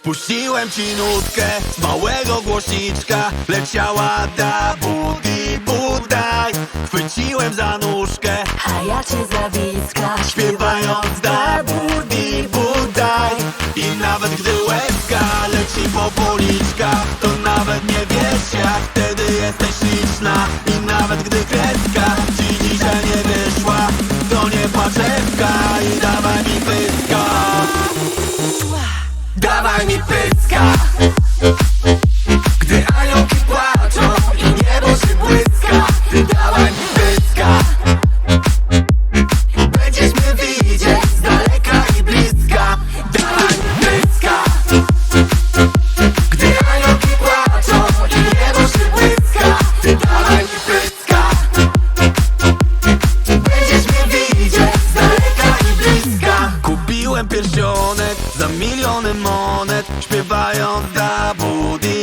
Puściłem ci nutkę z małego głośniczka. Leciała da budi budaj. Chwyciłem za nóżkę, a ja cię za wicka, śpiewając da budi budaj. I nawet gdy łezka leci po policzkach, to nawet nie wiesz jak wtedy jesteś śliczna. I nawet gdy kreska ci dzisiaj nie wyszła, to nie płaczewka. I dawaj mi pyska, dawaj mi pyska. Gdy aniołki płaczą i niebo się błyska, ty dawaj mi pyska. Będziesz mnie widzieć z daleka i bliska. Dawaj mi pyska. Gdy aniołki płaczą i niebo się błyska, ty dawaj mi pyska. Będziesz mnie widzieć z daleka i bliska. Kupiłem pierścionek za miliony monet, śpiewając da budi